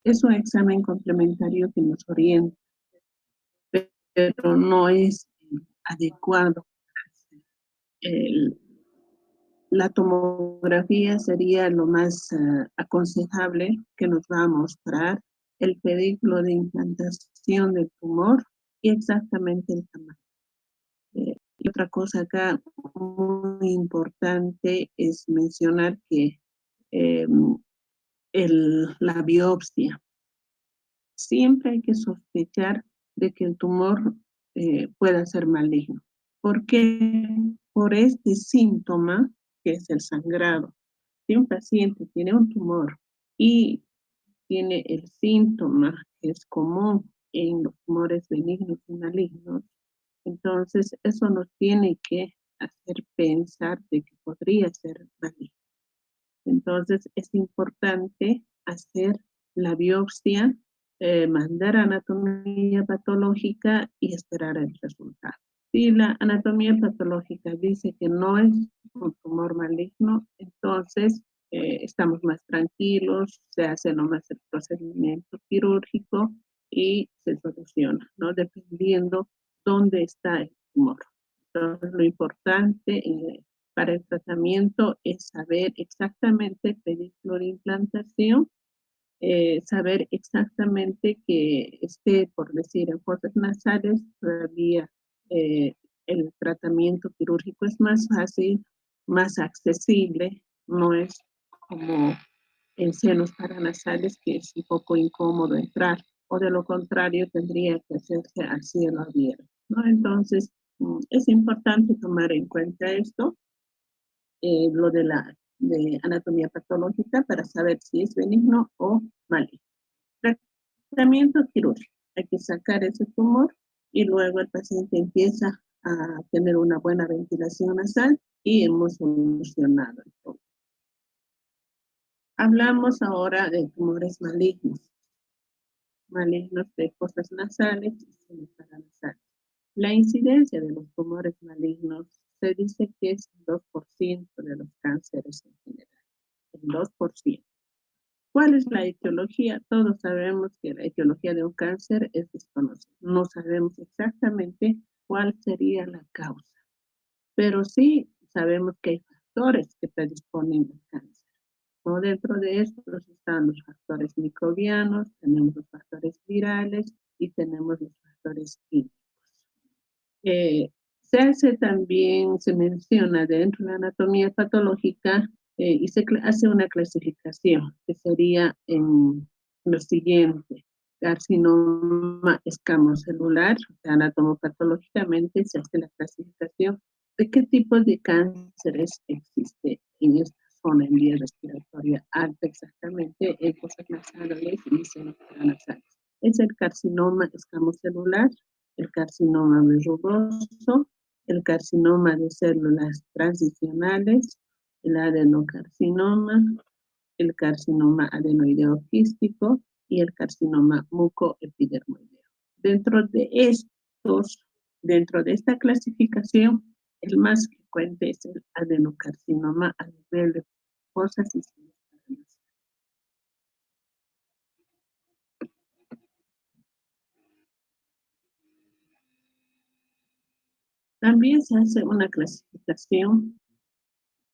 Es un examen complementario que nos orienta, pero no es adecuado. El- la tomografía sería lo más aconsejable, que nos va a mostrar el pedículo de implantación del tumor y exactamente el tamaño. Y otra cosa acá muy importante es mencionar que eh, la biopsia, siempre hay que sospechar de que el tumor pueda ser maligno. ¿Por qué? Por este síntoma que es el sangrado. Si un paciente tiene un tumor y tiene el síntoma que es común en los tumores benignos y malignos, entonces eso nos tiene que hacer pensar de que podría ser maligno. Entonces es importante hacer la biopsia, mandar anatomía patológica y esperar el resultado. Si la anatomía patológica dice que no es un tumor maligno, entonces estamos más tranquilos, se hace nomás el procedimiento quirúrgico y se soluciona, ¿no? Dependiendo dónde está el tumor. Entonces, lo importante para el tratamiento es saber exactamente pedir fluoroimplantación, saber exactamente que esté, por decir, en fosas nasales, todavía eh, el tratamiento quirúrgico es más fácil, más accesible, no es como en senos paranasales que es un poco incómodo entrar, o de lo contrario tendría que hacerse a cielo abierto, ¿no? Entonces, es importante tomar en cuenta esto, lo de anatomía patológica para saber si es benigno o maligno. Tratamiento quirúrgico. Hay que sacar ese tumor y luego el paciente empieza a tener una buena ventilación nasal y hemos solucionado el problema. Hablamos ahora de tumores malignos de fosas nasales y senos paranasales. La incidencia de los tumores malignos se dice que es el 2% de los cánceres en general, el 2%. ¿Cuál es la etiología? Todos sabemos que la etiología de un cáncer es desconocida. No sabemos exactamente cuál sería la causa, pero sí sabemos que hay factores que predisponen al cáncer. ¿No? Dentro de estos están los factores microbianos, tenemos los factores virales y tenemos los factores químicos. Eh, Se hace también, se menciona dentro de la anatomía patológica y se hace una clasificación que sería en lo siguiente: carcinoma escamocelular, anatomopatológicamente se hace la clasificación de qué tipo de cánceres existe en esta zona en vía respiratoria alta, exactamente en fosas nasales y senos paranasales. Es el carcinoma escamocelular, el carcinoma verrugoso, el carcinoma de células transicionales, el adenocarcinoma, el carcinoma adenoideo quístico y el carcinoma mucoepidermoideo. Dentro de estos, dentro de esta clasificación, el más frecuente es el adenocarcinoma a nivel de fosas y senos paranasales. También se hace una clasificación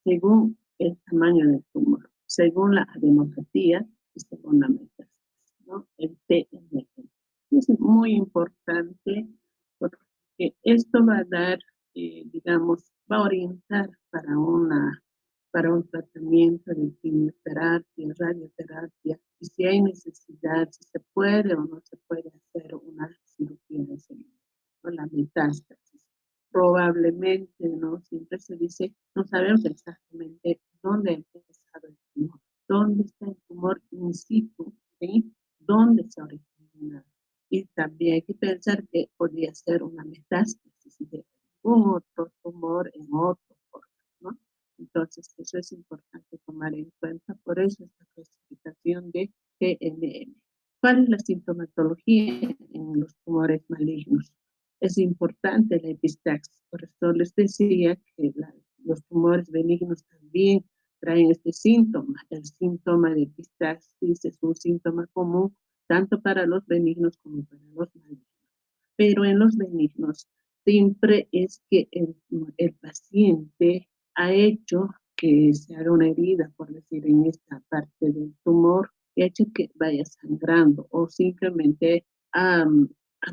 según el tamaño del tumor, según la adenopatía y según la metástasis, ¿no? El TMM. Es muy importante porque esto va a dar, digamos, va a orientar para un tratamiento de quimioterapia, radioterapia, y si hay necesidad, si se puede o no se puede hacer una cirugía de ese nivel, ¿no? La metástasis. Probablemente, ¿no? Siempre se dice, no sabemos exactamente dónde ha empezado el tumor, dónde está el tumor in situ, ¿sí? ¿Dónde se ha originado? Y también hay que pensar que podría ser una metástasis de algún otro tumor en otro órgano, ¿no? Entonces, eso es importante tomar en cuenta, por eso esta clasificación de TNM. ¿Cuál es la sintomatología en los tumores malignos? Es importante la epistaxis, por eso les decía que los tumores benignos también traen este síntoma. El síntoma de epistaxis es un síntoma común tanto para los benignos como para los malignos. Pero en los benignos siempre es que el paciente ha hecho que se haga una herida, por decir, en esta parte del tumor, y ha hecho que vaya sangrando o simplemente ha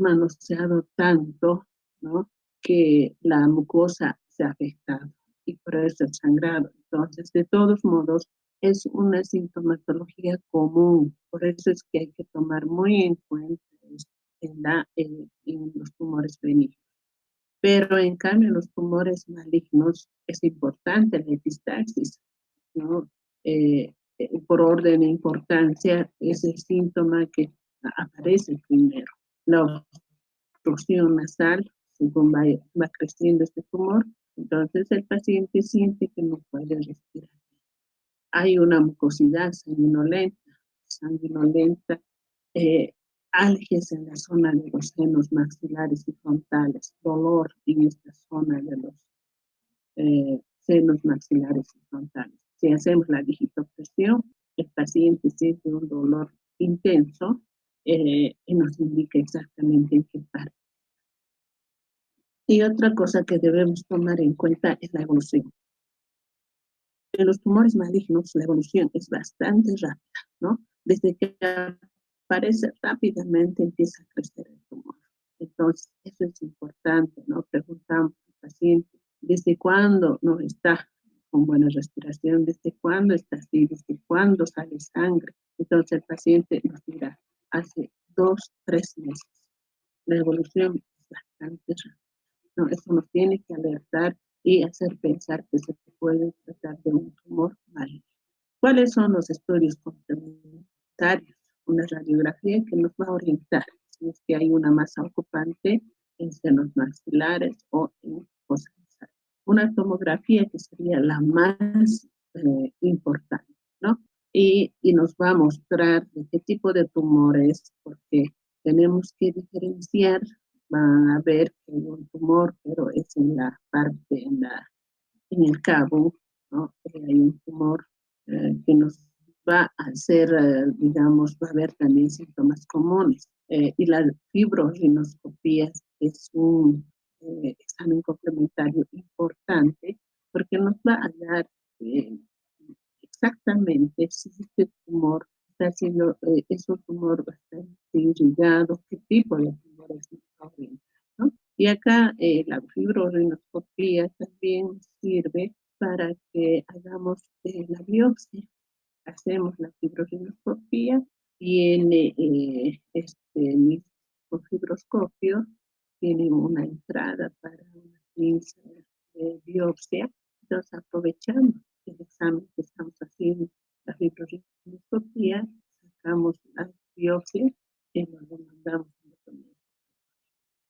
manoseado tanto, ¿no? Que la mucosa se ha afectado y por eso el sangrado. Entonces, de todos modos, es una sintomatología común, por eso es que hay que tomar muy en cuenta en los tumores benignos. Pero en cambio, en los tumores malignos es importante la epistaxis, ¿no? Por orden de importancia, es el síntoma que aparece primero. La obstrucción nasal, según va creciendo este tumor, entonces el paciente siente que no puede respirar. Hay una mucosidad sanguinolenta, eh, algias en la zona de los senos maxilares y frontales, dolor en esta zona de los senos maxilares y frontales. Si hacemos la digitopresión, el paciente siente un dolor intenso y nos indica exactamente en qué parte. Y otra cosa que debemos tomar en cuenta es la evolución. En los tumores malignos la evolución es bastante rápida, ¿no? Desde que aparece rápidamente empieza a crecer el tumor. Entonces, eso es importante, ¿no? Preguntamos al paciente, ¿desde cuándo no está con buena respiración? ¿Desde cuándo está así? ¿Desde cuándo sale sangre? Entonces, el paciente nos dirá, hace 2, 3 meses. La evolución es bastante rápida. No, eso nos tiene que alertar y hacer pensar que se puede tratar de un tumor maligno. ¿Cuáles son los estudios complementarios? Una radiografía que nos va a orientar si es que hay una masa ocupante en senos maxilares o en fosas nasales. Una tomografía que sería la más importante, ¿no? Y nos va a mostrar de qué tipo de tumores, porque tenemos que diferenciar. Van a ver que hay un tumor, pero es en la parte, en el cabo, ¿no? Hay un tumor que nos va a hacer, digamos, va a haber también síntomas comunes. Y la fibrorinoscopía es un examen complementario importante porque nos va a dar exactamente si este tumor está siendo, es un tumor bastante irrigado, qué tipo de tumor es, ¿no? Y acá la fibrorinoscopía también sirve para que hagamos la biopsia. Hacemos la fibrorinoscopía y en este mismo fibroscopio tiene una entrada para una pinza de biopsia. Entonces aprovechamos el examen que estamos haciendo, la fibrorinoscopía, sacamos la biopsia y luego mandamos a anatomía.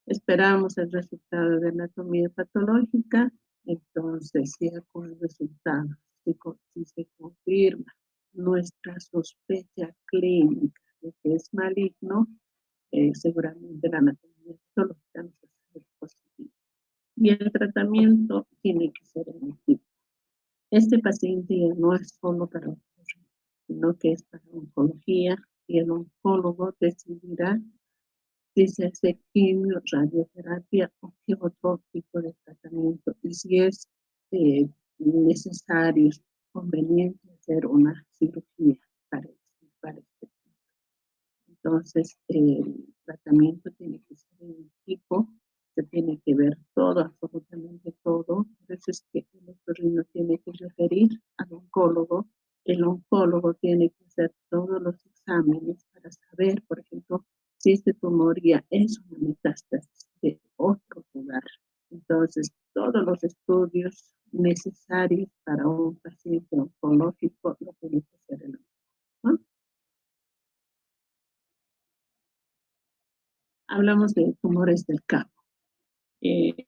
Esperamos el resultado de anatomía patológica, entonces si con el resultado, si se confirma nuestra sospecha clínica de que es maligno, seguramente la anatomía patológica nos va a ser positiva. Y el tratamiento tiene que ser efectivo. Este paciente ya no es solo para oncología, sino que es para oncología y el oncólogo decidirá si se hace quimio, radioterapia o qué otro tipo de tratamiento. Y si es necesario, conveniente hacer una cirugía para este. Entonces, el tratamiento tiene que ser en equipo, se tiene que ver todo, absolutamente todo. Por eso es que el otorrino tiene que referir al oncólogo. El oncólogo tiene que hacer todos los exámenes para saber, por ejemplo, si este tumor ya es una metástasis de otro lugar. Entonces, todos los estudios necesarios para un paciente oncológico lo tiene que hacer el oncólogo, ¿no? Hablamos de tumores del cabo. Eh,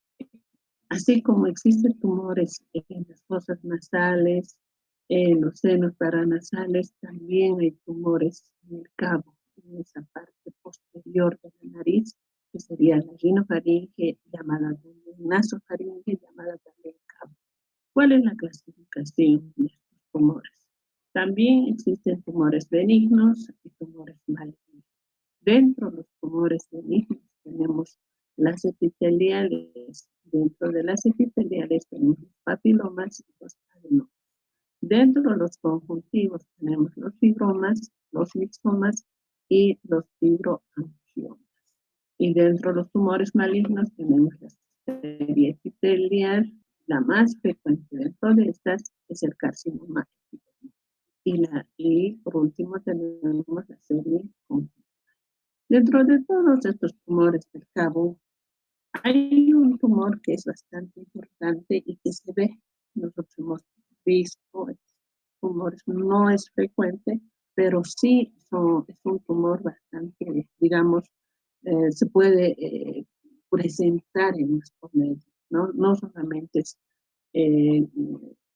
Así como existen tumores en las fosas nasales, en los senos paranasales, también hay tumores en el cabo, en esa parte posterior de la nariz, que sería la rinofaringe, llamada también nasofaringe, llamada también cabo. ¿Cuál es la clasificación de estos tumores. También existen tumores benignos y tumores malignos. Dentro de los tumores benignos tenemos las epiteliales. Dentro de las epiteliales tenemos los papilomas y los adenomas. Dentro de los conjuntivos tenemos los fibromas, los mixomas y los fibroangiomas. Y dentro de los tumores malignos tenemos la serie epitelial. La más frecuente dentro de estas es el carcinoma epitelial. Y por último tenemos la serie conjuntiva. Dentro de todos estos tumores del cabo, hay un tumor que es bastante importante y que se ve. Nosotros hemos visto tumores, no es frecuente, pero sí es un tumor bastante, digamos, se puede presentar en nuestro medio, ¿no? No solamente eh,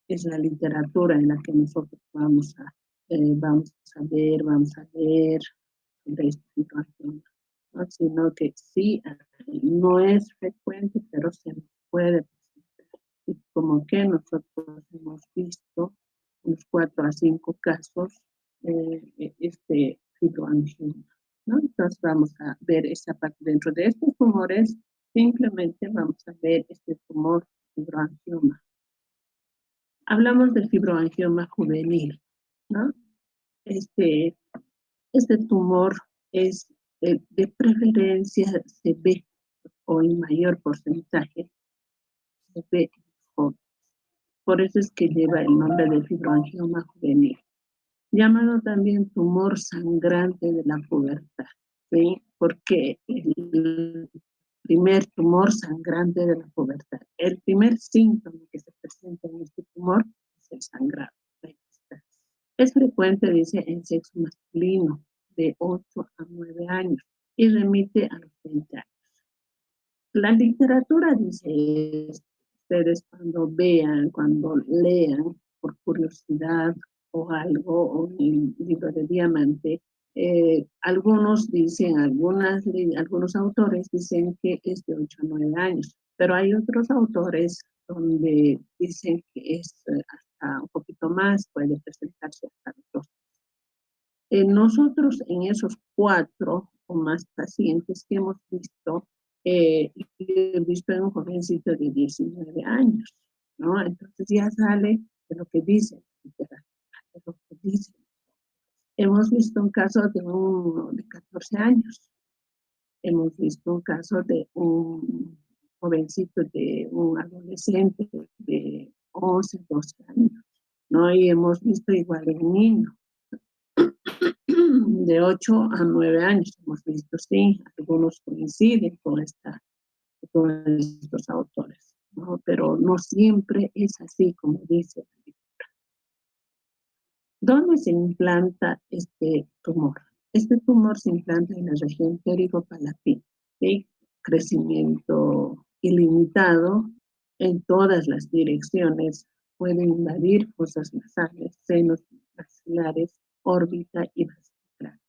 es la literatura en la que nosotros vamos a ver, vamos a leer sobre esta situación, ¿no? Sino que sí, no es frecuente, pero se puede presentar. Y como que nosotros hemos visto unos 4 a 5 casos fibroangioma, ¿no? Entonces vamos a ver esa parte. Dentro de estos tumores, simplemente vamos a ver este tumor fibroangioma. Hablamos del fibroangioma juvenil, ¿no? Este tumor es de preferencia se ve, o en mayor porcentaje, se ve en los jóvenes. Por eso es que lleva el nombre de fibroangioma juvenil, llamado también tumor sangrante de la pubertad, ¿sí? Porque el primer tumor sangrante de la pubertad, el primer síntoma que se presenta en este tumor es el sangrado. Es frecuente, dice, en sexo masculino de 8 a 9 años y remite a los 20 años. La literatura dice esto. Ustedes cuando vean, cuando lean por curiosidad o algo, o en el libro de Diamante, algunos dicen, algunos autores dicen que es de 8 a 9 años, pero hay otros autores donde dicen que es hasta un poquito más, puede presentarse hasta los 2. Nosotros en esos 4 o más pacientes que hemos visto, he visto en un jovencito de 19 años, ¿no? Entonces ya sale de lo que dice, de lo que dice. Hemos visto un caso de uno de 14 años. Hemos visto un caso de un jovencito, de un adolescente de 11, 12 años, ¿no? Y hemos visto igual un niño de 8 a 9 años. Hemos visto, sí, algunos coinciden con estos autores, ¿no? Pero no siempre es así como dice. ¿Dónde se implanta este tumor? Este tumor se implanta en la región pterigo-palatina, ¿sí? Crecimiento ilimitado en todas las direcciones, puede invadir fosas nasales, senos maxilares, órbita y vascular.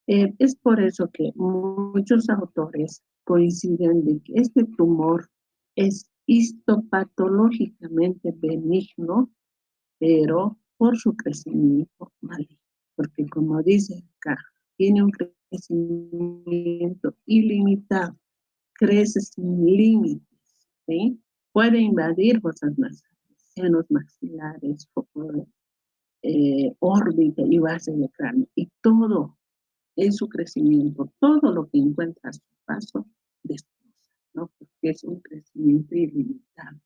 Es por eso que muchos autores coinciden de que este tumor es histopatológicamente benigno, pero por su crecimiento maligno. Porque como dice acá, tiene un crecimiento ilimitado, crece sin límites, ¿sí? Puede invadir fosas nasales, senos maxilares, órbita y base de cráneo, y todo en su crecimiento, todo lo que encuentra a su paso, destroza, ¿no? Porque es un crecimiento ilimitado.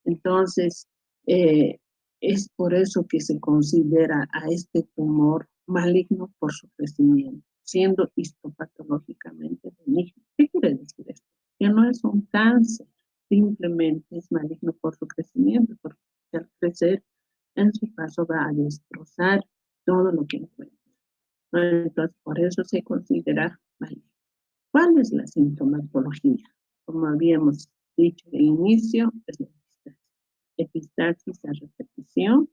Entonces, es por eso que se considera a este tumor maligno por su crecimiento, siendo histopatológicamente benigno. ¿Qué quiere decir esto? Que no es un cáncer, simplemente es maligno por su crecimiento, porque al crecer en su paso va a destrozar todo lo que encuentra. Entonces, por eso se considera maligno. ¿Cuál es la sintomatología? Como habíamos dicho al inicio, es la epistaxis a repetición,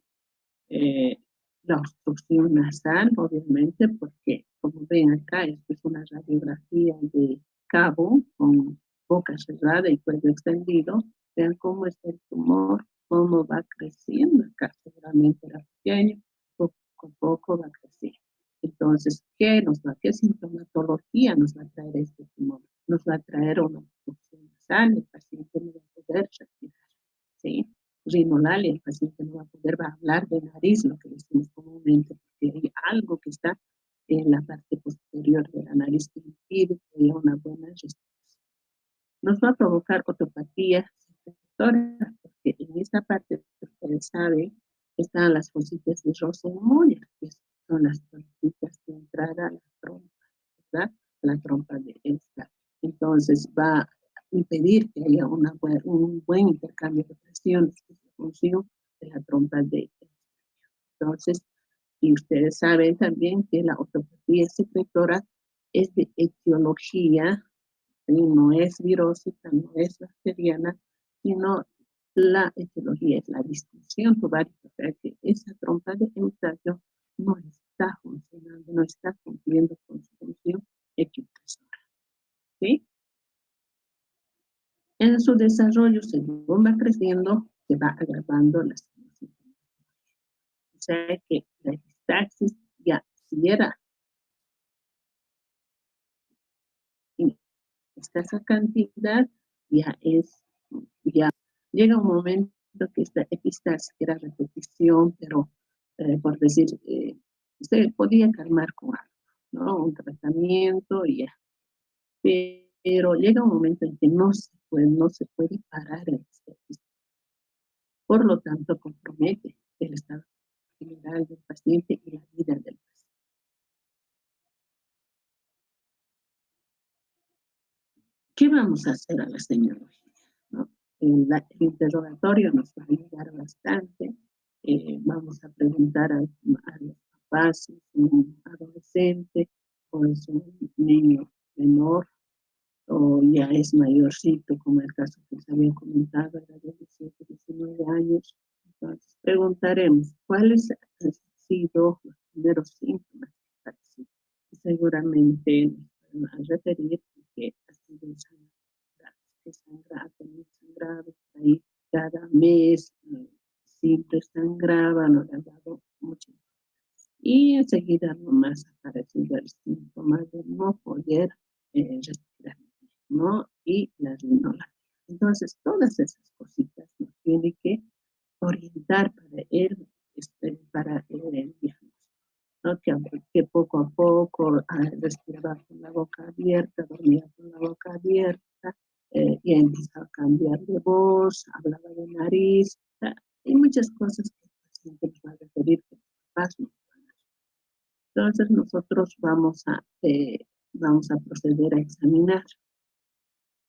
la obstrucción nasal, obviamente, porque como ven acá, esto es una radiografía de cabo con boca cerrada y cuello extendido. Vean cómo está el tumor cómo va creciendo. Acá seguramente era pequeño, poco a poco va creciendo. Entonces, ¿qué sintomatología nos va a traer este tumor? Nos va a traer una obstrucción nasal, el paciente no va a poder respirar, ¿sí? Rinolalia, el paciente no va a poder, va a hablar de nariz, lo que decimos comúnmente, porque hay algo que está en la parte posterior de la nariz que impide que haya una buena respiración. Nos va a provocar otopatías secretoras, porque en esta parte, ustedes saben, están las fositas de Rosenmuller, que son las trompitas de entrada a la trompa, ¿verdad? La trompa de esta. Entonces va a impedir que haya un buen intercambio de presiones, que es la función de la trompa de esta. Entonces, y ustedes saben también que la otopatía secretora es de etiología, no es virósica, no es bacteriana, sino la etiología es la disfunción tubárica, o sea que esa trompa de Eustaquio no está funcionando, no está cumpliendo con su función equitativa, ¿sí? En su desarrollo, según va creciendo, se va agravando la situación. O sea que la epistaxis ya, si era en escasa cantidad, ya llega un momento que esta epistaxis era repetición, pero por decir, se podía calmar con algo, ¿no? Un tratamiento y ya. Pero llega un momento en que no se puede parar esta epistaxis. Por lo tanto, compromete el estado general del paciente y la vida del paciente. ¿Qué vamos a hacer a la semiología? ¿No? El interrogatorio nos va a ayudar bastante. Vamos a preguntar a los papás si es un adolescente o es un niño menor o ya es mayorcito, como el caso que les había comentado, era de 17, 19 años. Entonces preguntaremos cuáles han sido los primeros síntomas que aparecen. Seguramente nos van a referir que ha sido sangrado, sangrado, ahí cada mes siempre sangraba, no le ha dado mucho. Y enseguida nomás apareció el síntoma de no poder respirar, ¿no? Y la rinolaria. Entonces, todas esas cositas nos tiene que orientar para el diagnóstico, ¿no? Que poco a poco respiraba con la boca abierta, dormía con la boca abierta, y empezaba a cambiar de voz, hablaba de nariz, y muchas cosas que el paciente nos va a referir que los papás no van a. Entonces nosotros vamos a proceder a examinar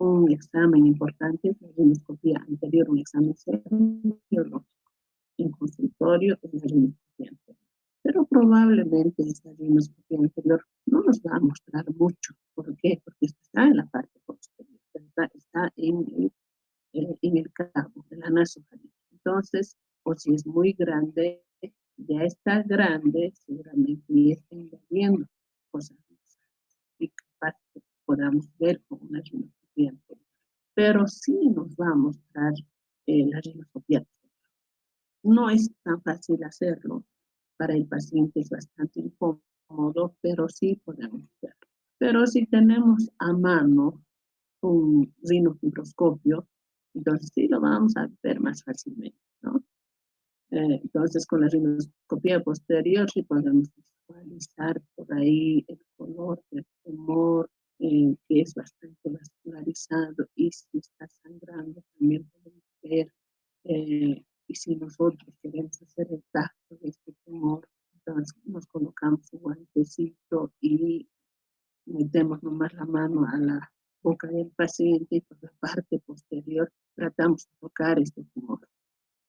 un examen importante, la rinoscopía anterior, un examen serológico. En consultorio es la rinoscopía anterior. Pero probablemente esta rinoscopía anterior no nos va a mostrar mucho. ¿Por qué? Porque está en la parte posterior, está en el cabo de la nasofaringe. Entonces, o si es muy grande, ya está grande, seguramente y está invadiendo cosas y capaz que podamos ver con una rinoscopía anterior. Pero sí nos va a mostrar la rinoscopía. No es tan fácil hacerlo. Para el paciente es bastante incómodo, pero sí podemos verlo. Pero si tenemos a mano un rinofibroscopio, entonces sí lo vamos a ver más fácilmente, ¿no? Entonces con la rinoscopía posterior sí podemos visualizar por ahí el color del tumor, que es bastante vascularizado, y si está sangrando también podemos ver. Y si nosotros queremos hacer el tacto de este tumor, entonces nos colocamos un guantecito y metemos nomás la mano a la boca del paciente y por la parte posterior tratamos de tocar este tumor,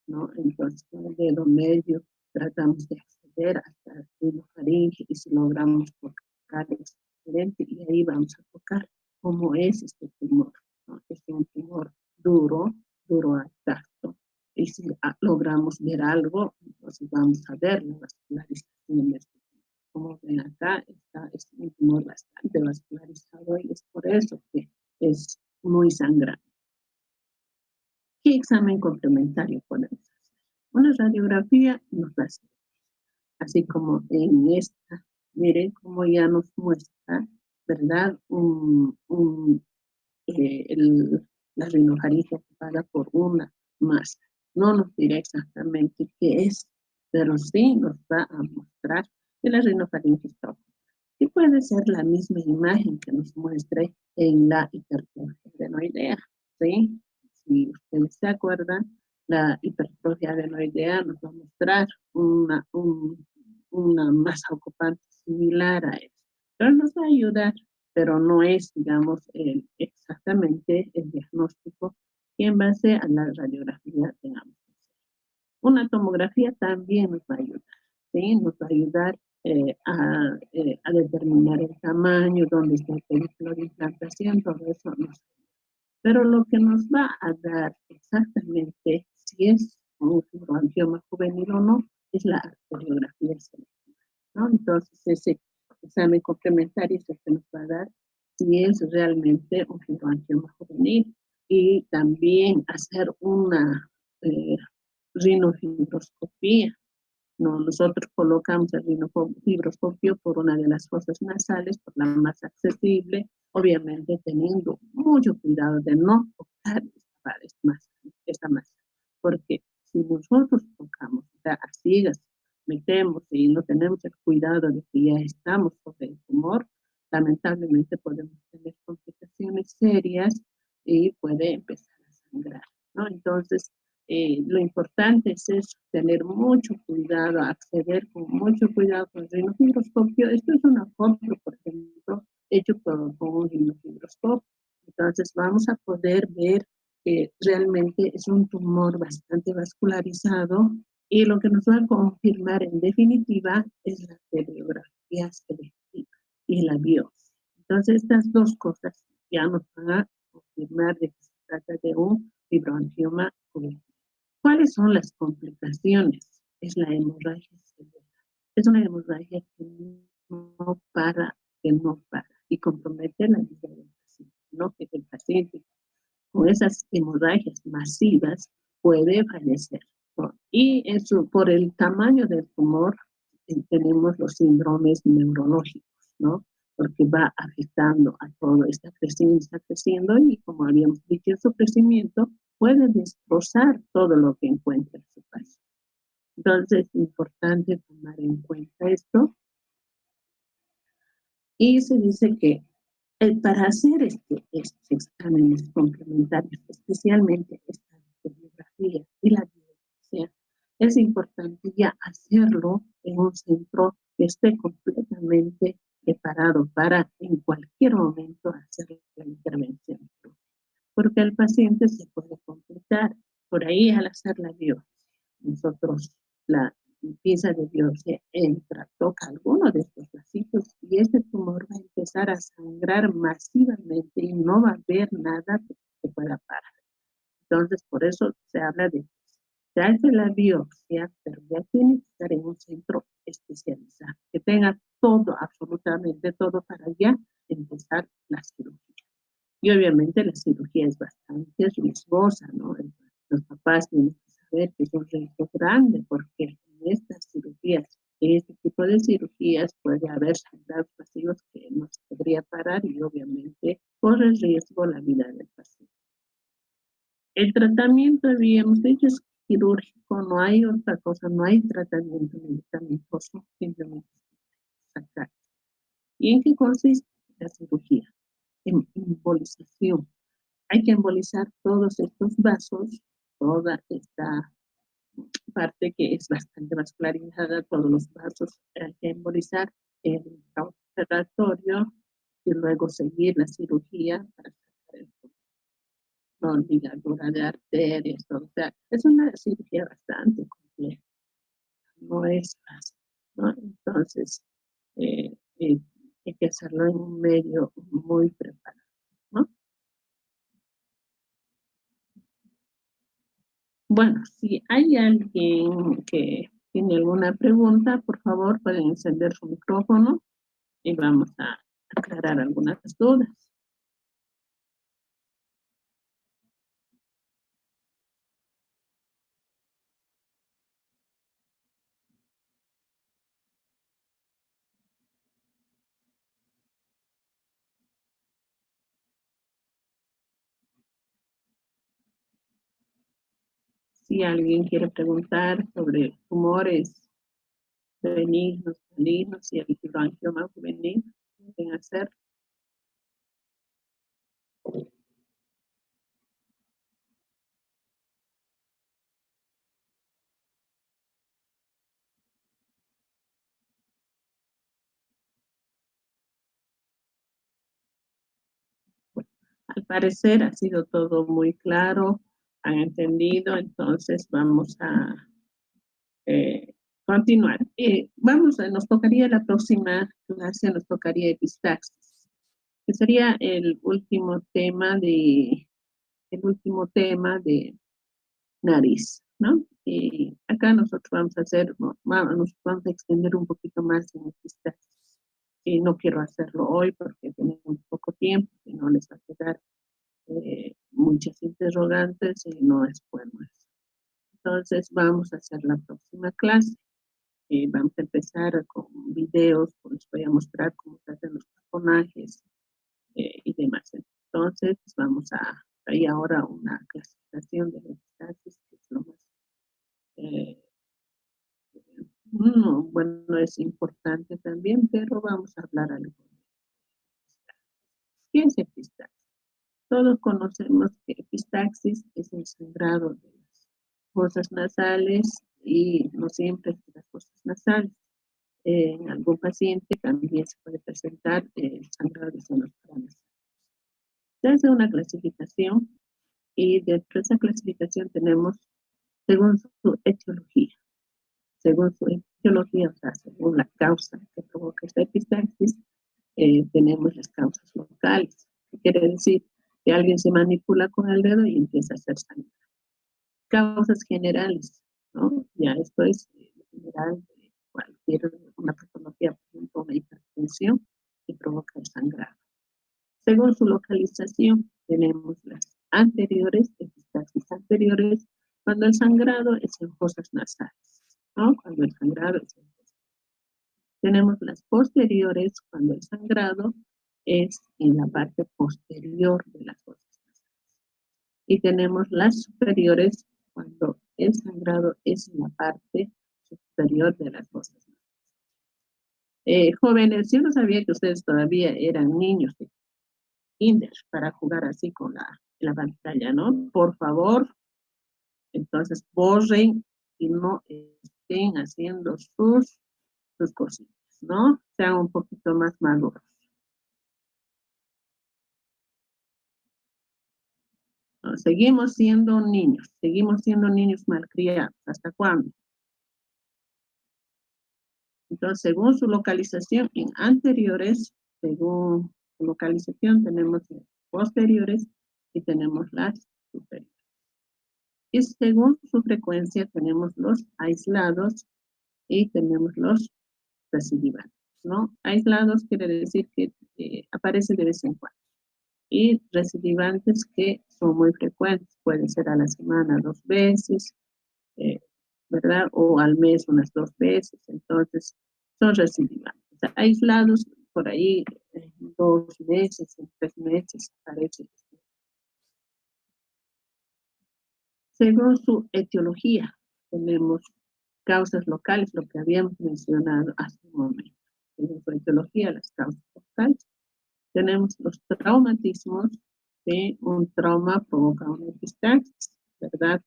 ¿no? Entonces con el dedo medio tratamos de acceder hasta el rinofaringe y si logramos tocar excelente, y ahí vamos a tocar cómo es este tumor, ¿no? Es un tumor duro, duro al tacto. Y si logramos ver algo, entonces vamos a ver la vascularización de este tumor. Como ven acá, es un tumor bastante vascularizado y es por eso que es muy sangrante. ¿Qué examen complementario podemos Una radiografía nos va a servir, así como en esta, miren cómo ya nos muestra, ¿verdad? La rinofaringe ocupada por una masa. No nos dirá exactamente qué es, pero sí nos va a mostrar que la rinofaringe está ocupada. Y puede ser la misma imagen que nos muestre en la hipertrofia adenoidea, ¿sí? Si ustedes se acuerdan, la hipertrofia adenoidea nos va a mostrar una masa ocupante similar a eso, pero nos va a ayudar, pero no es, digamos, exactamente el diagnóstico que en base a la radiografía tengamos. Una tomografía también nos va a ayudar, ¿sí? Nos va a ayudar a determinar el tamaño, dónde está el película de implantación, todo eso. Pero lo que nos va a dar exactamente si es un fibroangioma juvenil o no, es la arteriografía selectiva, ¿no? Entonces, ese examen complementario es el que nos va a dar si es realmente un fibroangioma juvenil y también hacer una eh, rinofibroscopía. No, nosotros colocamos el rinofibroscopio por una de las fosas nasales, por la más accesible, obviamente teniendo mucho cuidado de no tocar esta masa, porque si nosotros tocamos, o sea, a ciegas, metemos y no tenemos el cuidado de que ya estamos sobre el tumor, lamentablemente podemos tener complicaciones serias y puede empezar a sangrar, ¿no? Entonces, lo importante es eso, tener mucho cuidado, acceder con mucho cuidado con el rinofibroscopio. Esto es una foto, por ejemplo, hecho con un rinofibroscopio. Entonces vamos a poder ver que realmente es un tumor bastante vascularizado y lo que nos va a confirmar en definitiva es la radiografía selectiva y la biopsia. Entonces estas dos cosas ya nos van a confirmar de que se trata de un fibroangioma juvenil. ¿Cuáles son las complicaciones? Es la hemorragia cerebral. Es una hemorragia que no para y compromete la vida del paciente, ¿no? Que el paciente con esas hemorragias masivas puede fallecer, ¿no? Y eso, por el tamaño del tumor, tenemos los síndromes neurológicos, ¿no? Porque va afectando a todo, está creciendo y como habíamos dicho, su crecimiento puede destrozar todo lo que encuentra en su paso. Entonces es importante tomar en cuenta esto y se dice que para hacer estos exámenes complementarios, especialmente esta bibliografía y la biopsia, es importante ya hacerlo en un centro que esté completamente preparado para en cualquier momento hacer la intervención, porque el paciente se puede complicar. Por ahí al hacer la biopsia, nosotros la pieza de biopsia entra, toca alguno de estos vasitos y este tumor va a empezar a sangrar masivamente y no va a haber nada que pueda parar. Entonces, por eso se habla de se hace la biopsia, pero ya tiene que estar en un centro especializado, que tenga todo, absolutamente todo para ya empezar la cirugía. Y obviamente la cirugía es bastante riesgosa, ¿no? Los papás tienen que saber que es un riesgo grande porque en estas cirugías, en este tipo de cirugías puede haber sangrados pasivos que no se podría parar y obviamente corre el riesgo la vida del paciente. El tratamiento, habíamos dicho, es quirúrgico, no hay otra cosa, no hay tratamiento medicamentoso, simplemente sacar. ¿Y en qué consiste la cirugía? En embolización. Hay que embolizar todos estos vasos, toda esta parte que es bastante vascularizada, todos los vasos, hay que embolizar el operatorio y luego seguir la cirugía para sacar el no, ligadura de arterias, todo. O sea, es una cirugía bastante compleja, no es fácil, ¿no? Entonces, eh, eh, hay que hacerlo en un medio muy preparado, ¿no? Bueno, si hay alguien que tiene alguna pregunta, por favor, pueden encender su micrófono y vamos a aclarar algunas dudas. Si alguien quiere preguntar sobre tumores benignos, malignos y el angioma juvenil, pueden hacer. Al parecer ha sido todo muy claro, han entendido, entonces vamos a continuar. Nos tocaría la próxima clase, nos tocaría epistaxis, que sería el último tema de nariz, ¿no? Y acá nosotros vamos a nos vamos a extender un poquito más en epistaxis. Y no quiero hacerlo hoy porque tenemos poco tiempo y no les va a quedar muchas interrogantes y no es bueno eso. Entonces vamos a hacer la próxima clase. Vamos a empezar con videos, les voy a mostrar cómo se hacen los personajes y demás. Entonces vamos a hay ahora una clasificación de epistaxis, que es lo más bueno, es importante también, pero vamos a hablar algo. ¿Qué es epistaxis? Todos conocemos que epistaxis es el sangrado de las fosas nasales y no siempre de las fosas nasales. En algún paciente también se puede presentar el sangrado de zonas paranasales. Se hace una clasificación y dentro de esa clasificación tenemos según su etiología. Según su etiología, o sea, según la causa que provoca esta epistaxis, tenemos las causas locales. ¿Qué quiere decir? Que alguien se manipula con el dedo y empieza a hacer sangre. Causas generales, ¿no? Ya esto es general de una patología, por ejemplo, una hipertensión que provoca el sangrado. Según su localización, tenemos las anteriores, epistaxis anteriores, cuando el sangrado es en fosas nasales, ¿no? Cuando el sangrado es en fosas. Tenemos las posteriores, cuando el sangrado es en la parte posterior de las fosas nasales. Y tenemos las superiores, cuando el sangrado es en la parte superior de las fosas nasales. Jóvenes, yo no sabía que ustedes todavía eran niños de kinder para jugar así con la pantalla, ¿no? Por favor, entonces borren y no estén haciendo sus cositas, ¿no? Sean un poquito más maduros. ¿No? Seguimos siendo niños malcriados. ¿Hasta cuándo? Entonces, según su localización en anteriores, según su localización tenemos posteriores y tenemos las superiores. Y según su frecuencia tenemos los aislados y tenemos los recidivantes, ¿no? Aislados quiere decir que aparece de vez en cuando. Y recidivantes que son muy frecuentes, pueden ser a la semana 2 veces, ¿verdad? O al mes unas 2 veces, entonces son recidivantes. O sea, aislados por ahí 2 meses, 3 meses, parece. Según su etiología, tenemos causas locales, lo que habíamos mencionado hace un momento. Según su etiología, las causas locales. Tenemos los traumatismos, que un trauma provoca una epistaxis, ¿verdad?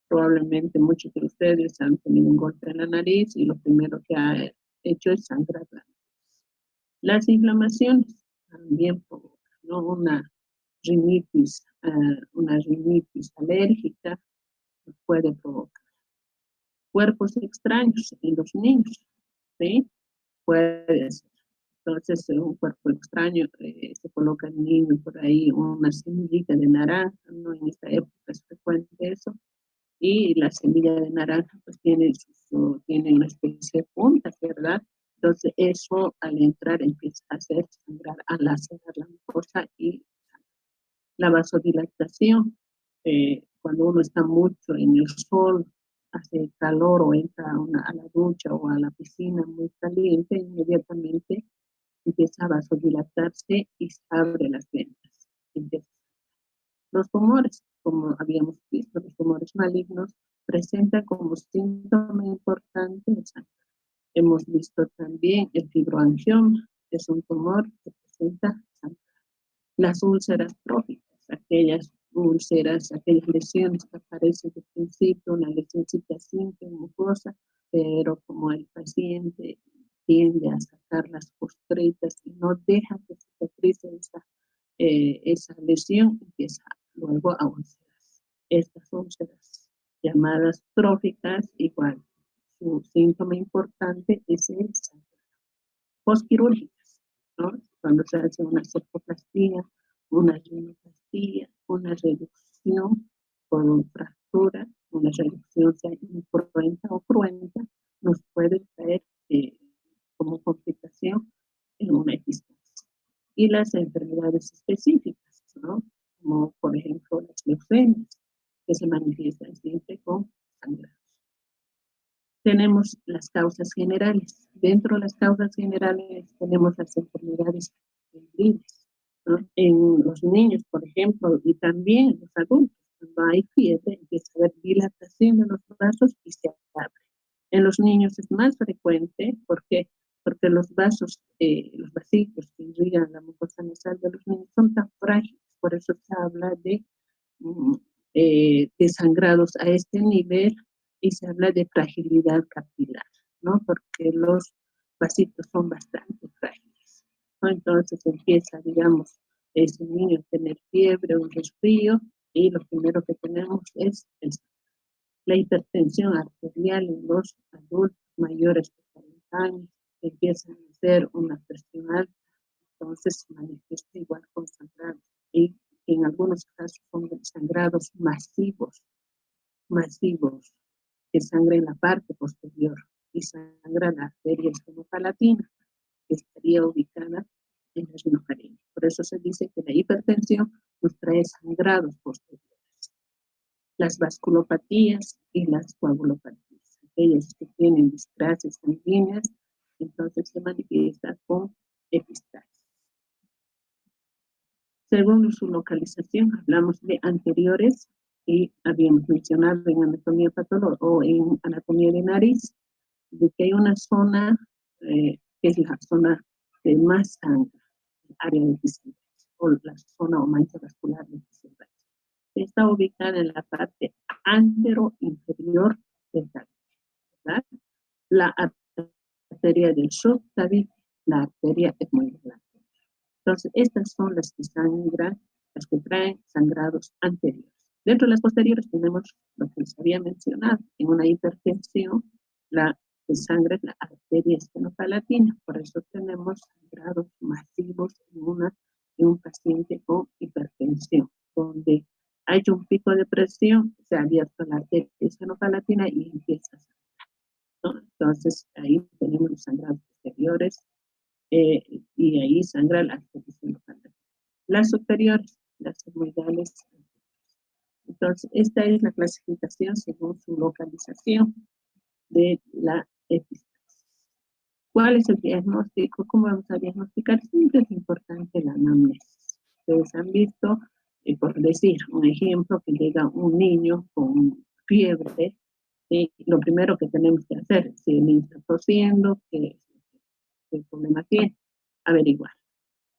Probablemente muchos de ustedes han tenido un golpe en la nariz y lo primero que ha hecho es sangrar la nariz. Las inflamaciones también provocan, ¿no? Una rinitis alérgica puede provocar. Cuerpos extraños en los niños, ¿sí? Puede ser. Entonces, un cuerpo extraño, se coloca el niño por ahí una semillita de naranja, ¿no? En esta época es frecuente eso. Y la semilla de naranja pues tiene una especie de puntas, ¿verdad? Entonces, eso al entrar empieza a hacer sangrar, a lacerar la mucosa y la vasodilatación. Cuando uno está mucho en el sol, hace calor o entra a la ducha o a la piscina muy caliente, inmediatamente empieza a vasodilatarse y se abre las venas. Los tumores, como habíamos visto, los tumores malignos presenta como síntoma importante el sangre. Hemos visto también el fibroangioma, que es un tumor que presenta sangre. Las úlceras tróficas, aquellas úlceras, aquellas lesiones que aparecen de principio, una lesioncita simple, mucosa, pero como el paciente tiende a sacar las costritas y no deja que cicatrice esa lesión, empieza luego a úlceras. Estas úlceras llamadas tróficas, igual, su síntoma importante es el sangrado. Postquirúrgicas, ¿no? Cuando se hace una septoplastía, una rinoplastia, una reducción por fractura, una reducción sea incruenta o cruenta, nos puede traer como complicación en una epistaxis. Y las enfermedades específicas, ¿no? Como por ejemplo las leucemias, que se manifiestan siempre con sangrados. Tenemos las causas generales. Dentro de las causas generales tenemos las enfermedades febriles, ¿no? En los niños, por ejemplo, y también en los adultos, cuando hay fiebre, empieza a haber dilatación de los vasos y se abre. En los niños es más frecuente porque los vasos, los vasiclos que irrigan la mucosa nasal de los niños son tan frágiles, por eso se habla de sangrados a este nivel y se habla de fragilidad capilar, ¿no? Porque los vasitos son bastante frágiles, ¿no? Entonces empieza, digamos, ese niño a tener fiebre, un resfrío, y lo primero que tenemos es la hipertensión arterial en los adultos mayores de 40 años, que empiezan a hacer una presión alta, entonces se manifiesta igual con sangrados. Y en algunos casos son sangrados masivos, que sangra en la parte posterior y sangra la arteria estomopalatina, que estaría ubicada en la rinocarina. Por eso se dice que la hipertensión nos trae sangrados posteriores. Las vasculopatías y las coagulopatías, aquellas que tienen displasias sanguíneas, entonces se manifiesta con epistaxis. Según su localización, hablamos de anteriores y habíamos mencionado en anatomía patológica o en anatomía de nariz, de que hay una zona que es la zona de más sangre, el área de Pissarra, o la zona o mancha vascular de Pissarra. Está ubicada en la parte antero-inferior del tabique, ¿verdad? La arteria del subtabique, la arteria es muy grande. Entonces, estas son las que sangran, las que traen sangrados anteriores. Dentro de las posteriores tenemos lo que les había mencionado, en una hipertensión, la que sangra es la arteria estomopalatina, por eso tenemos sangrados masivos en un paciente con hipertensión, donde hay un pico de presión, se ha abierto la arteria estomopalatina y empieza a sangrar, ¿no? Entonces, ahí tenemos los sangrados posteriores, y ahí sangra la arteria estomopalatina. Las superiores, las hemorroidales. Entonces, esta es la clasificación según su localización de la epistaxis. ¿Cuál es el diagnóstico? ¿Cómo vamos a diagnosticar? Siempre es importante la anamnesis. Ustedes han visto, por decir un ejemplo, que llega un niño con fiebre, y lo primero que tenemos que hacer, si el niño está tosiendo, ¿qué problema tiene? Averiguar.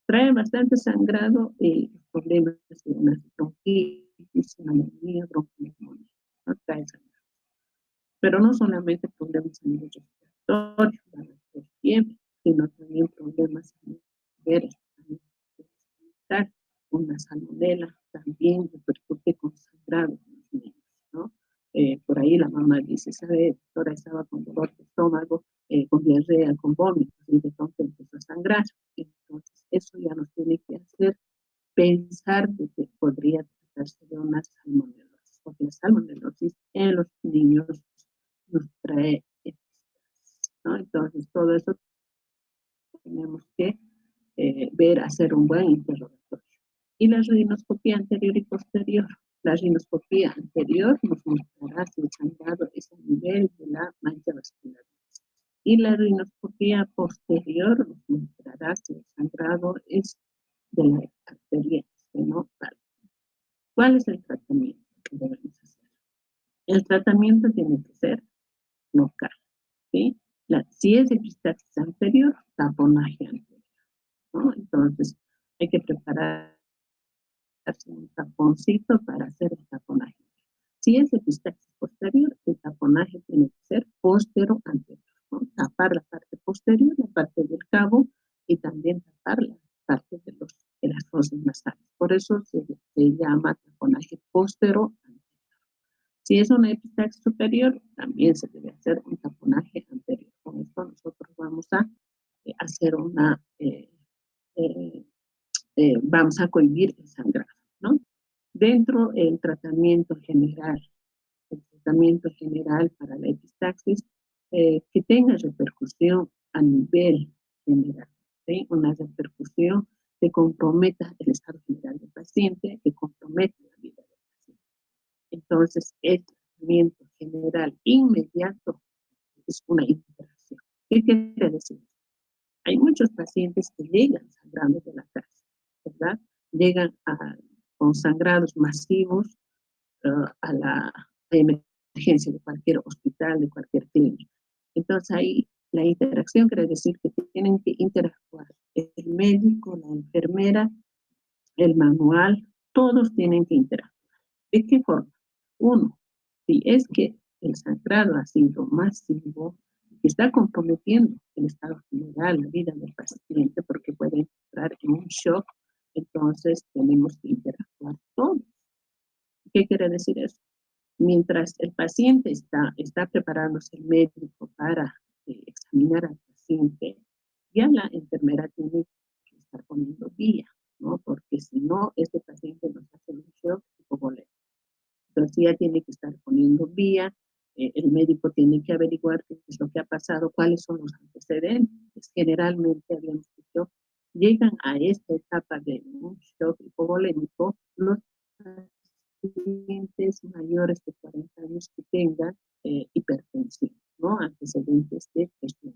Trae bastante sangrado y problemas de una bronquitis, una neumonía, bronquitis, ¿no? Trae sangrado. Pero no solamente problemas a nivel respiratorio, van a ser fiebre, sino también problemas a nivel respiratorio, una salmonela también repercute con sangrado en los niños, ¿no? Por ahí la mamá dice, ¿sabe? Doctora, estaba con dolor de estómago, con diarrea, con vómitos, y de pronto empezó a sangrar. Entonces, eso ya nos tiene que hacer pensar de que podría tratarse de una salmonelosis, porque la salmonelosis en los niños nos trae epistaxis, ¿no? Entonces, todo eso tenemos que ver, hacer un buen interrogatorio. Y la rinoscopía anterior y posterior. La rinoscopía anterior nos mostrará si el sangrado es a nivel de la mancha vascular. Y la rinoscopía posterior nos mostrará si el sangrado es de la arteria estomopalatina. ¿Cuál es el tratamiento que debemos hacer? El tratamiento tiene que ser local, ¿sí? Si es epistaxis anterior, taponaje anterior, ¿no? Entonces, hay que preparar un taponcito para hacer el taponaje. Si es epistaxis posterior, el taponaje tiene que ser postero-anterior, ¿no? Tapar la parte posterior, la parte del cabo, y también tapar la parte de las fosas nasales. Por eso se llama taponaje postero-anterior. Si es una epistaxis superior, también se debe hacer un taponaje anterior. Con esto nosotros vamos a hacer vamos a cohibir el sangrado, ¿no? Dentro del tratamiento general para la epistaxis, que tenga repercusión a nivel general, ¿sí? Una repercusión que comprometa el estado general del paciente, que comprometa la vida del paciente. Entonces, el tratamiento general inmediato es una interacción. ¿Qué quiere decir? Hay muchos pacientes que llegan sangrando de la casa, ¿verdad? Llegan con sangrados masivos a la emergencia de cualquier hospital, de cualquier clínica. Entonces ahí la interacción quiere decir que tienen que interactuar el médico, la enfermera, el manual, todos tienen que interactuar. ¿De qué forma? Uno, si es que el sangrado ha sido masivo, está comprometiendo el estado general, la vida del paciente, porque puede entrar en un shock, entonces tenemos que interactuar todos. ¿Qué quiere decir eso? Mientras el paciente está preparándose el médico para examinar al paciente, ya la enfermera tiene que estar poniendo vía, ¿no? Porque si no, este paciente nos hace un shock hipovolémico. Entonces ya tiene que estar poniendo vía, el médico tiene que averiguar qué es lo que ha pasado, cuáles son los antecedentes. Generalmente, habíamos dicho, llegan a esta etapa de un shock hipovolémico los pacientes mayores de 40 años que tengan hipertensión, ¿no? Antecedentes de presión.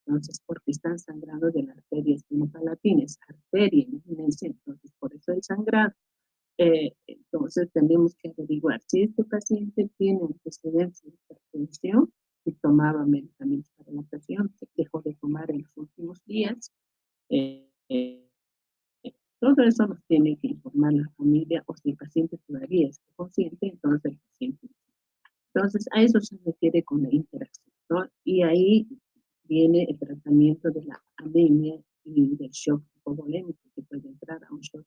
Entonces, porque están sangrando de la arteria espinopalatina, es arteria, imagínense, entonces por eso el sangrado. Entonces tenemos que averiguar si este paciente tiene antecedentes de hipertensión, si tomaba medicamentos para la presión, se dejó de tomar en los últimos días. Eh, eh, Todo eso nos tiene que informar la familia, o si el paciente todavía está consciente, entonces el paciente. Entonces a eso se refiere con la interacción, ¿no? Y ahí viene el tratamiento de la anemia y del shock hipovolémico, que puede entrar a un shock.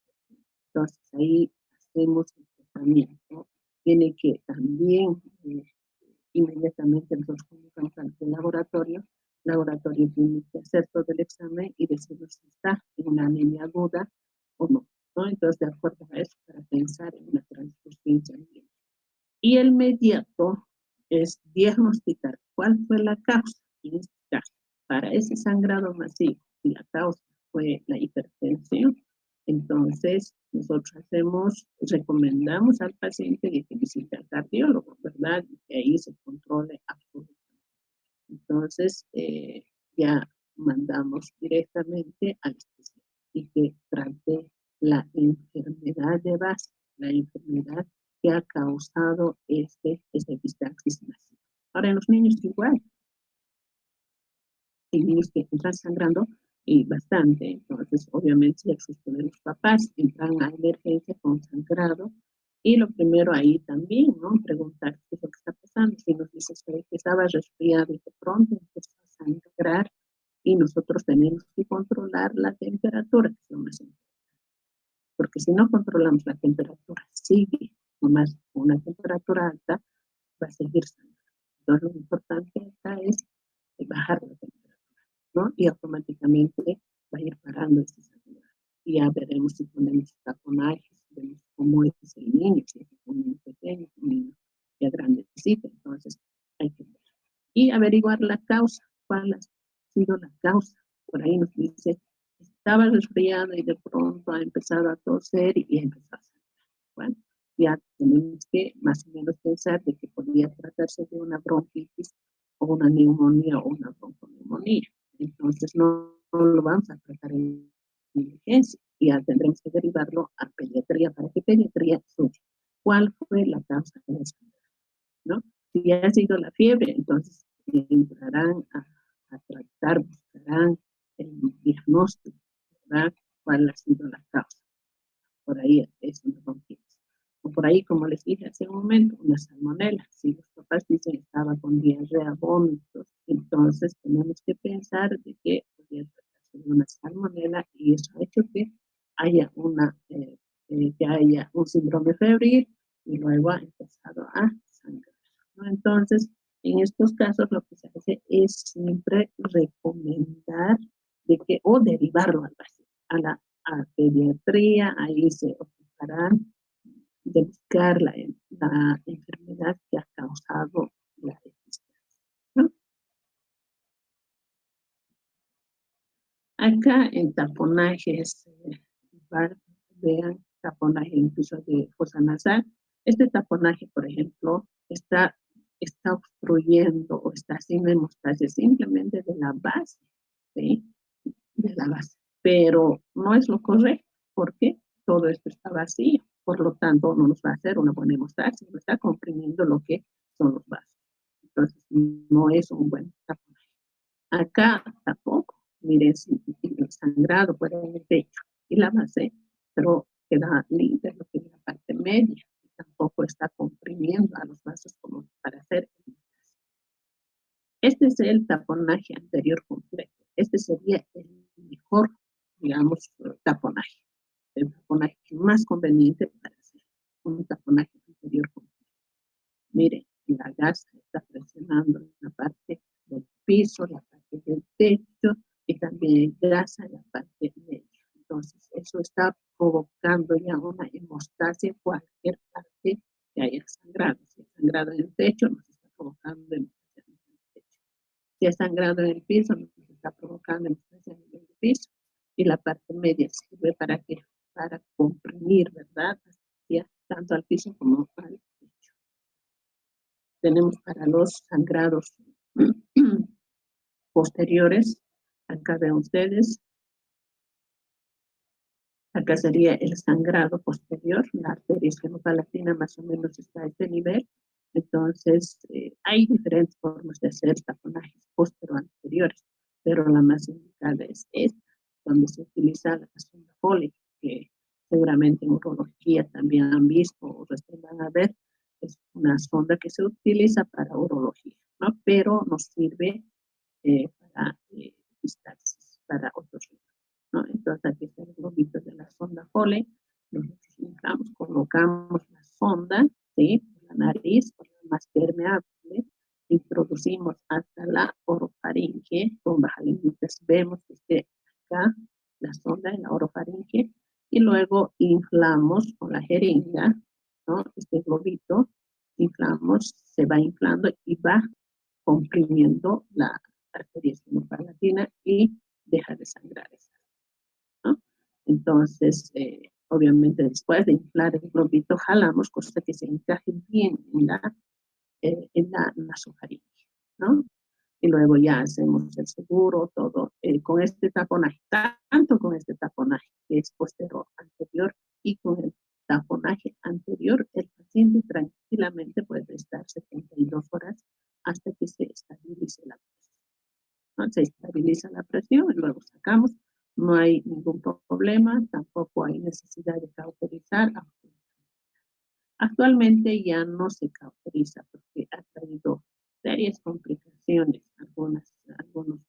Entonces ahí hacemos el tratamiento. Tiene que también inmediatamente nosotros comunicamos al laboratorio. El laboratorio tiene que hacer todo el examen y decirnos si está en una anemia aguda o no, ¿no? Entonces, de acuerdo a eso, para pensar en una transfusión sanguínea. Y el inmediato es diagnosticar cuál fue la causa en este caso. Para ese sangrado masivo, y la causa fue la hipertensión, entonces nosotros recomendamos al paciente que visite al cardiólogo, ¿verdad? Y que ahí se controle absolutamente. Entonces, ya mandamos directamente al especialista y que trate la enfermedad de base, la enfermedad que ha causado esta epistaxis masiva. Ahora, en los niños igual, hay niños que entran sangrando y bastante, entonces obviamente el susto de los papás entran a emergencia con sangrado, y lo primero ahí también, ¿no? Preguntar qué es lo que está pasando. Si nos dices que estaba resfriado y de pronto empezó a sangrar, y nosotros tenemos que controlar la temperatura, que es lo más importante. Porque si no controlamos la temperatura, sigue nomás una temperatura alta, va a seguir sangrando. Entonces lo importante acá es bajar la temperatura, ¿no? Y automáticamente va a ir parando ese sangrado. Y ya veremos si ponemos taponajes, vemos cómo es el niño, si es un niño pequeño, un niño ya grandecito. Entonces hay que ver. Y averiguar la causa, cuál ha sido la causa. Por ahí nos dice, estaba resfriado y de pronto ha empezado a toser y empezó a sangrar. Bueno, ya tenemos que más o menos pensar de que podría tratarse de una bronquitis o una neumonía o una bronconeumonía. Entonces no lo vamos a tratar en emergencia, y ya tendremos que derivarlo a pediatría para que pediatría estudie cuál fue la causa de la sangrado. ¿no? Si ha sido la fiebre, entonces entrarán a tratar, buscarán el diagnóstico, ¿verdad? ¿Cuál ha sido la causa? Por ahí es una bronquitis. O por ahí, como les dije hace un momento, una salmonela. Si los papás dicen que estaba con diarrea, vómitos, entonces tenemos que pensar de que podría tratarse de una salmonela y eso ha hecho que haya que haya un síndrome febril y luego ha empezado a sangrar, ¿no? Entonces, en estos casos lo que se hace es siempre recomendar de que, o derivarlo a la a pediatría, ahí se ocuparán de buscar la enfermedad que ha causado la existencia, ¿no? Acá en taponajes, vean taponaje incluso de fosa nasal. Este taponaje, por ejemplo, está obstruyendo o está haciendo hemostasia simplemente de la base, ¿sí? De la base. Pero no es lo correcto, porque todo esto está vacío. Por lo tanto, no nos va a hacer una buena hemostasia, no está comprimiendo lo que son los vasos. Entonces, no es un buen taponaje. Acá tampoco. Miren, si el sangrado por el pecho y la base, pero queda libre lo que es la parte media. Y tampoco está comprimiendo a los vasos como para hacer. Este es el taponaje anterior completo. Este sería el mejor, digamos, taponaje. El taponaje más conveniente para hacer un taponaje anterior completo. Miren, la gasa está presionando la parte del piso, la parte del techo y también gasa en la parte media. Entonces, eso está provocando ya una hemostasia en cualquier parte que haya sangrado. Si hay sangrado en el techo, nos está provocando hemostasia en el techo. Si hay sangrado en el piso, nos está provocando hemostasia en el piso. Y la parte media sirve para que para comprimir, ¿verdad? Hacia tanto al piso como al techo. Tenemos para los sangrados posteriores, acá ven ustedes, acá sería el sangrado posterior, la arteria esquenopalatina más o menos está a este nivel. Entonces, hay diferentes formas de hacer taponajes posteriores, pero la más indicada es esta, donde se utiliza la sonda Foley, que seguramente en urología también han visto o recién van a ver, es una sonda que se utiliza para urología, ¿no? Pero nos sirve para distancias, para otros lugares, ¿no? Entonces aquí está el globito de la sonda Foley, nosotros inflamos, colocamos la sonda, ¿sí? Por la nariz, por la más permeable, introducimos hasta la orofaringe, con bajalimitas, vemos que esté acá la sonda en la orofaringe, y luego inflamos con la jeringa, ¿no? Este globito, inflamos, se va inflando y va comprimiendo la arteria esquenopalatina y deja de sangrar esa, ¿no? Entonces, obviamente después de inflar el globito, jalamos, cosa que se encaje bien en la nasofaringe, ¿no? Y luego ya hacemos el seguro, todo, con este taponaje, tanto con este taponaje que es posterior anterior y con el taponaje anterior, el paciente tranquilamente puede estar 72 horas hasta que se estabilice la presión, ¿no? Se estabiliza la presión y luego sacamos, no hay ningún problema, tampoco hay necesidad de cauterizar. Actualmente ya no se cauteriza porque ha traído serias complicaciones. Algunos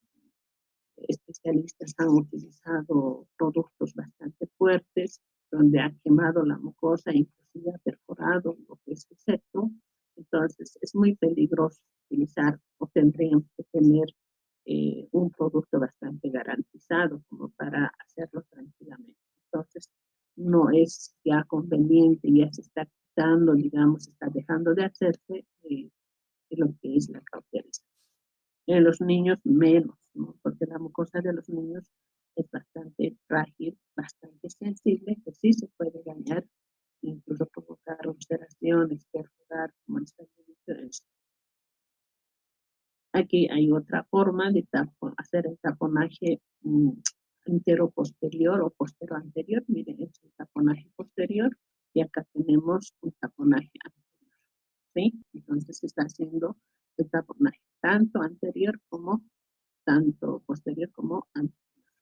especialistas han utilizado productos bastante fuertes donde ha quemado la mucosa, inclusive ha perforado lo que es el septo. Entonces es muy peligroso utilizar o tendríamos que tener un producto bastante garantizado como para hacerlo tranquilamente. Entonces no es ya conveniente, ya se está quitando, digamos, está dejando de hacerse lo que es la cauterización. En los niños menos, ¿no? Porque la mucosa de los niños es bastante frágil, bastante sensible, que sí se puede dañar, incluso provocar ulceraciones, perforar, como está diciendo. Aquí hay otra forma de hacer el taponaje posterior o posterior anterior. Miren, es el taponaje posterior y acá tenemos un taponaje anterior, ¿sí? Entonces entonces se está haciendo el taponaje, tanto posterior como anterior.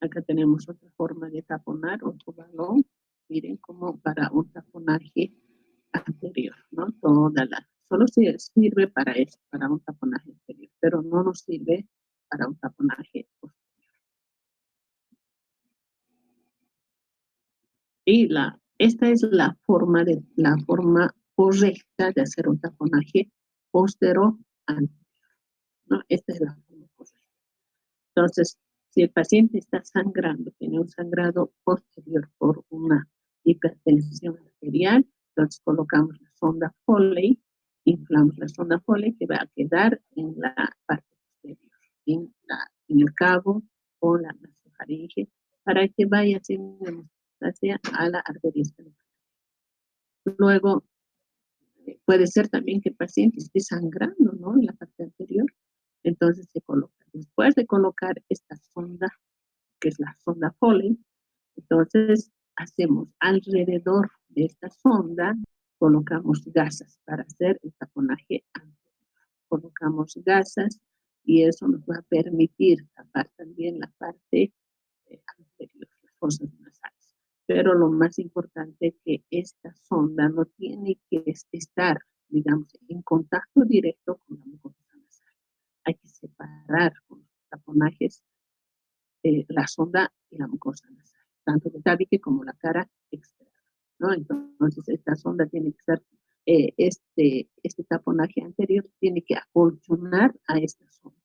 Acá tenemos otra forma de taponar, otro balón, miren, como para un taponaje anterior, ¿no? Solo sirve para eso, para un taponaje anterior, pero no nos sirve para un taponaje posterior. Y esta es la forma correcta de hacer un taponaje posterior anterior, ¿no? Esta es la forma correcta. Entonces, si el paciente está sangrando, tiene un sangrado posterior por una hipertensión arterial, entonces colocamos la sonda Foley, inflamos la sonda Foley que va a quedar en la parte posterior, en el cabo o la nasofaringe, para que vaya haciendo hemostasia a la arteria escleral. Luego, puede ser también que el paciente esté sangrando, ¿no? En la parte anterior. Entonces se coloca. Después de colocar esta sonda, que es la sonda Foley, entonces hacemos alrededor de esta sonda, colocamos gasas para hacer el taponaje anterior. Colocamos gasas y eso nos va a permitir tapar también la parte anterior, las fosas nasales. Pero lo más importante es que esta sonda no tiene que estar, digamos, en contacto directo con la mucosa nasal. Hay que separar con los taponajes la sonda y la mucosa nasal, tanto el tabique como la cara externa, ¿no? Entonces, esta sonda tiene que ser, este taponaje anterior tiene que acolchonar a esta sonda,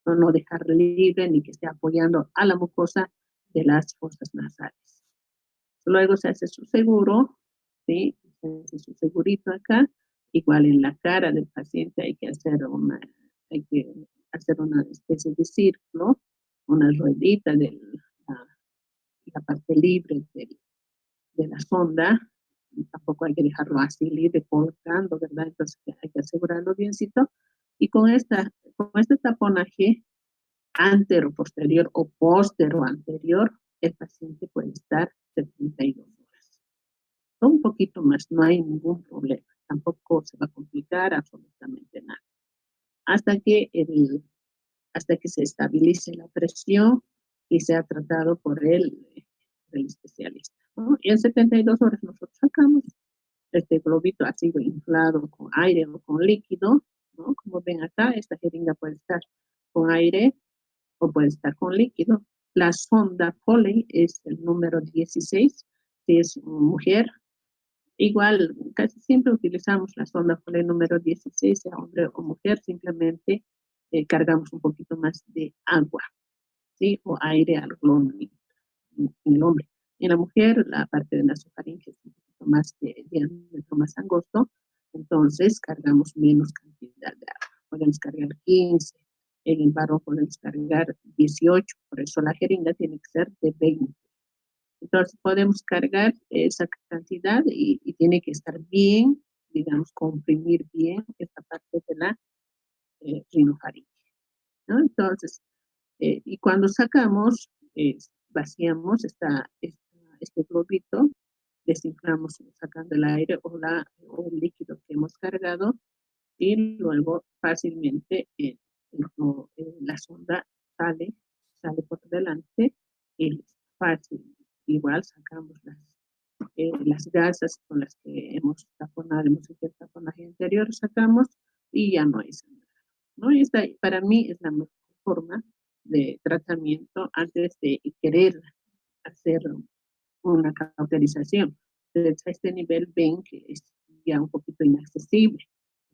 no dejarla libre ni que esté apoyando a la mucosa de las fosas nasales. Luego se hace su seguro, ¿sí? Se hace su segurito acá. Igual en la cara del paciente hay que hacer una especie de círculo, una ruedita de la parte libre de la sonda. Y tampoco hay que dejarlo así libre colgando, ¿verdad? Entonces hay que asegurarlo biencito. Y con este taponaje antero posterior o postero anterior, el paciente puede estar 72 horas. Un poquito más, no hay ningún problema. Tampoco se va a complicar absolutamente nada. Hasta que se estabilice la presión y sea tratado por el especialista, ¿no? Y en 72 horas nosotros sacamos este globito, ha sido inflado con aire o con líquido, ¿no? Como ven acá, esta jeringa puede estar con aire o puede estar con líquido. La sonda Foley es el número 16, si es mujer. Igual, casi siempre utilizamos la sonda Foley número 16, sea hombre o mujer, simplemente cargamos un poquito más de agua, ¿sí? O aire al globo en el hombre. En la mujer, la parte de la nasofaringe es un poquito más de diámetro más angosto, entonces cargamos menos cantidad de agua. Podemos cargar 15, en el varón podemos cargar 18, por eso la jeringa tiene que ser de 20. Entonces podemos cargar esa cantidad y tiene que estar bien, digamos, comprimir bien esta parte de la rinofaringe, ¿no? Entonces, y cuando sacamos, vaciamos este globito, desinflamos sacando el aire o el líquido que hemos cargado y luego fácilmente la sonda sale por delante y es fácil. Igual sacamos las gasas con las que hemos hecho el taponaje anterior, sacamos y ya no hay sangre, ¿no? Y para mí es la mejor forma de tratamiento antes de querer hacer una cauterización. Entonces, a este nivel ven que es ya un poquito inaccesible,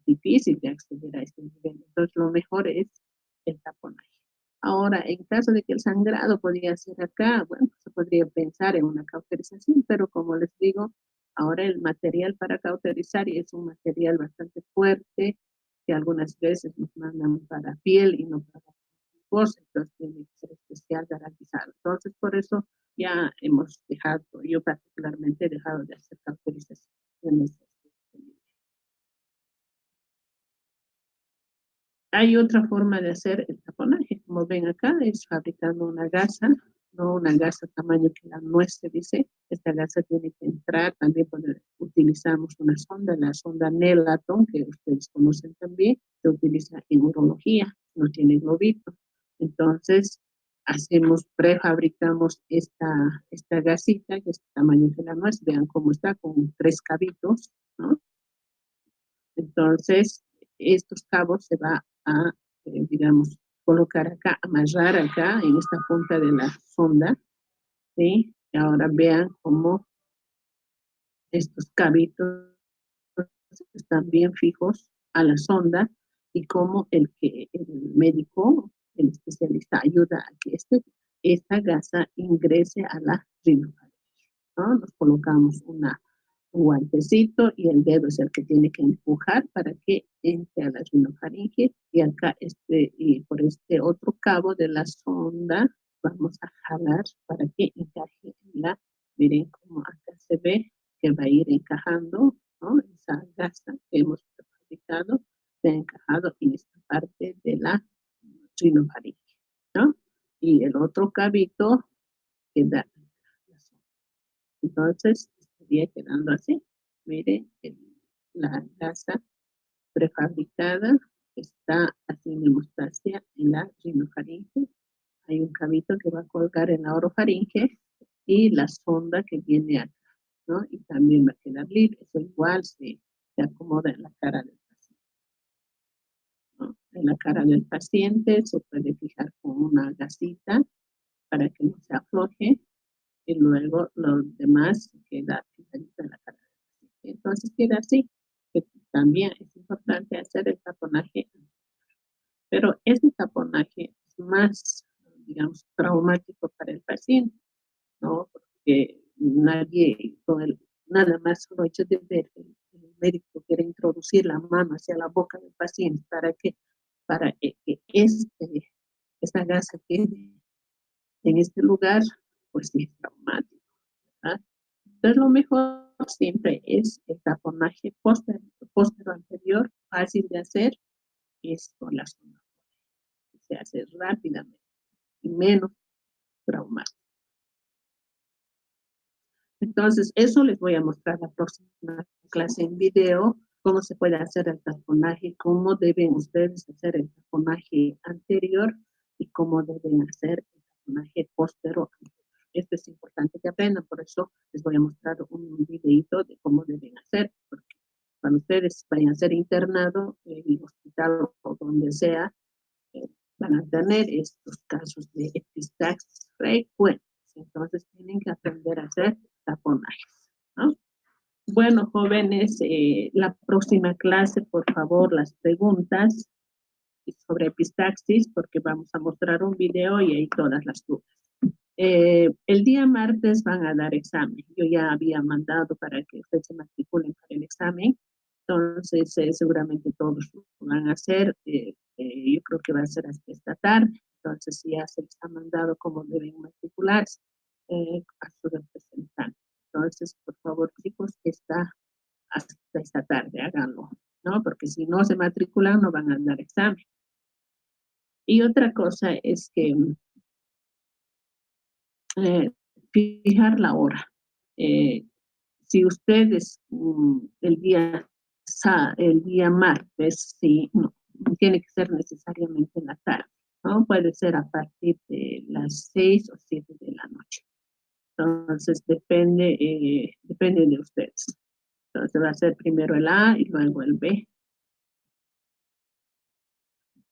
difícil de acceder a este nivel. Entonces, lo mejor es el taponaje. Ahora, en caso de que el sangrado podría ser acá, bueno, se podría pensar en una cauterización, pero como les digo, ahora el material para cauterizar es un material bastante fuerte, que algunas veces nos mandan para piel y no para mucosa, entonces tiene que ser especial garantizado. Entonces, por eso ya hemos dejado, yo particularmente he dejado de hacer cauterizaciones. Hay otra forma de hacer el taponaje, como ven acá, es fabricando una gasa, no una gasa tamaño que la nuez se dice, esta esta gasa tiene que entrar, también utilizamos una sonda, la sonda Nelaton, que ustedes conocen también, se utiliza en urología, no tiene globito. Entonces, prefabricamos esta gasita, que es el tamaño de la nuez, vean cómo está, con 3 cabitos, ¿no? Entonces, estos cabos se va a, digamos, colocar acá, amarrar acá, en esta punta de la sonda, ¿sí? Y ahora vean cómo estos cabitos están bien fijos a la sonda y cómo el médico, el especialista, ayuda a que esta gasa ingrese a la rinofaringe, ¿no? Nos colocamos un guantecito y el dedo es el que tiene que empujar para que entre a la rinofaringe, y acá y por este otro cabo de la sonda vamos a jalar para que encaje en miren cómo acá se ve que va a ir encajando, ¿no? Esa gasa que hemos fabricado se ha encajado en esta parte de la rinofaringe, ¿no? Y el otro cabito queda. Entonces, estaría quedando así. Mire, la gasa prefabricada está haciendo hemostasia en la rinofaringe. Hay un cabito que va a colgar en la orofaringe y la sonda que viene acá, ¿no? Y también va a quedar libre. Eso igual se acomoda en la cara del paciente, ¿no? En la cara del paciente se puede fijar con una gasita para que no se afloje, y luego lo demás queda fijadito en la cara. Entonces queda así, que también es importante hacer el taponaje, pero ese taponaje es más, digamos, traumático para el paciente, ¿no? Porque nadie, nada más solo hecho de ver, el médico quiere introducir la mano hacia la boca del paciente para que esta gasa quede en este lugar, pues sí es traumático, ¿verdad? Entonces, lo mejor siempre es el taponaje póstero anterior, fácil de hacer, es con la sonda. Se hace rápidamente y menos traumático. Entonces, eso les voy a mostrar la próxima clase en video, cómo se puede hacer el taponaje, cómo deben ustedes hacer el taponaje anterior y cómo deben hacer el taponaje póstero anterior. Esto es importante que aprendan, por eso les voy a mostrar un videito de cómo deben hacer, porque cuando ustedes vayan a ser internados en el hospital o donde sea, van a tener estos casos de epistaxis frecuentes. Entonces tienen que aprender a hacer taponajes, ¿no? Bueno, jóvenes, la próxima clase, por favor, las preguntas sobre epistaxis, porque vamos a mostrar un video y hay todas las dudas. El día martes van a dar examen. Yo ya había mandado para que ustedes se matriculen para el examen. Entonces, seguramente todos lo van a hacer. Yo creo que va a ser hasta esta tarde. Entonces, ya se les ha mandado cómo deben matricularse a su representante. Entonces, por favor, chicos, hasta esta tarde, háganlo, ¿no? Porque si no se matriculan, no van a dar examen. Y otra cosa es que fijar la hora. Si ustedes el día martes, sí, no tiene que ser necesariamente en la tarde, ¿no? Puede ser a partir de las 6 o 7 de la noche. Entonces, depende de ustedes. Entonces, va a ser primero el A y luego el B.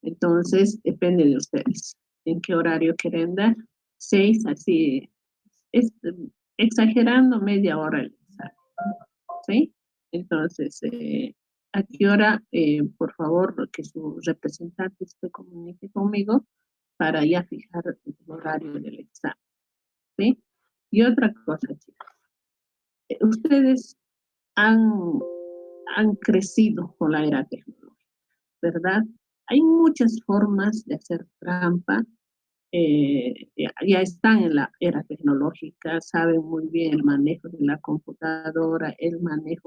Entonces, depende de ustedes. ¿En qué horario quieren dar? 6, así, exagerando media hora el examen, ¿sí? Entonces, ¿a qué hora? Por favor, que su representante se comunique conmigo para ya fijar el horario del examen, ¿sí? Y otra cosa, chicos, ustedes han crecido con la era tecnológica, ¿verdad? Hay muchas formas de hacer trampa. Ya están en la era tecnológica, saben muy bien el manejo de la computadora, el manejo